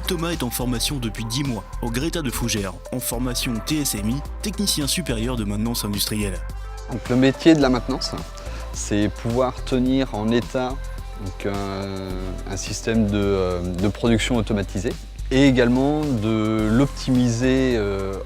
Thomas est en formation depuis 10 mois au Greta de Fougères, en formation TSMI, technicien supérieur de maintenance industrielle. Donc, le métier de la maintenance, c'est pouvoir tenir en état donc, un système de production automatisé et également de l'optimiser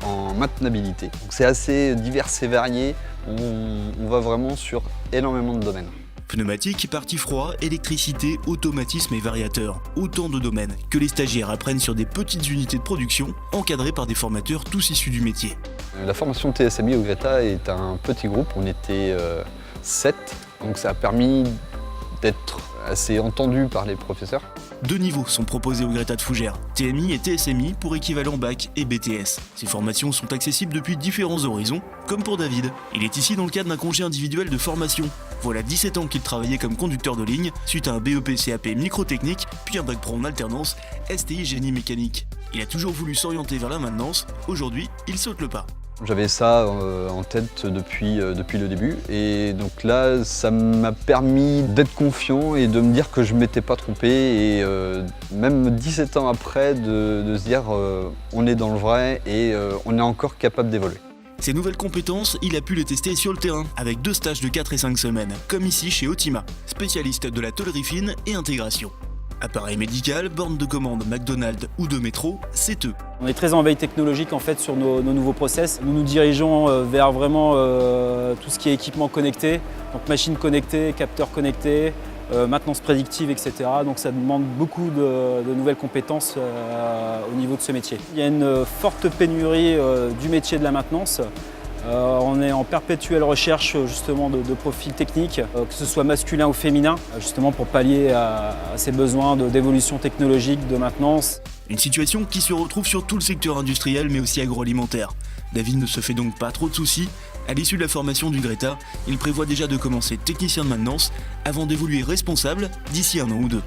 en maintenabilité. C'est assez divers et varié, on va vraiment sur énormément de domaines. Pneumatique, partie froid, électricité, automatisme et variateur. Autant de domaines que les stagiaires apprennent sur des petites unités de production, encadrées par des formateurs tous issus du métier. La formation TSMI au Greta est un petit groupe, on était 7, donc ça a permis d'être assez entendu par les professeurs. 2 niveaux sont proposés au Greta de Fougères, TMI et TSMI pour équivalent bac et BTS. Ces formations sont accessibles depuis différents horizons, comme pour David. Il est ici dans le cadre d'un congé individuel de formation. Voilà 17 ans qu'il travaillait comme conducteur de ligne, suite à un BEP CAP microtechnique, puis un bac pro en alternance, STI génie mécanique. Il a toujours voulu s'orienter vers la maintenance, aujourd'hui il saute le pas. J'avais ça en tête depuis le début et donc là ça m'a permis d'être confiant et de me dire que je ne m'étais pas trompé et même 17 ans après de se dire on est dans le vrai et on est encore capable d'évoluer. Ces nouvelles compétences, il a pu les tester sur le terrain, avec 2 stages de 4 et 5 semaines, comme ici chez Otima, spécialiste de la tôlerie fine et intégration. Appareil médical, borne de commande McDonald's ou de métro, c'est eux. On est très en veille technologique en fait sur nos nouveaux process. Nous nous dirigeons vers vraiment tout ce qui est équipement connecté, donc machines connectées, capteurs connectés, maintenance prédictive, etc. Donc ça demande beaucoup de nouvelles compétences au niveau de ce métier. Il y a une forte pénurie du métier de la maintenance. On est en perpétuelle recherche justement de profils techniques, que ce soit masculin ou féminin, justement pour pallier à ces besoins d'évolution technologique, de maintenance. Une situation qui se retrouve sur tout le secteur industriel mais aussi agroalimentaire. David ne se fait donc pas trop de soucis. À l'issue de la formation du Greta, il prévoit déjà de commencer technicien de maintenance avant d'évoluer responsable d'ici 1 an ou 2.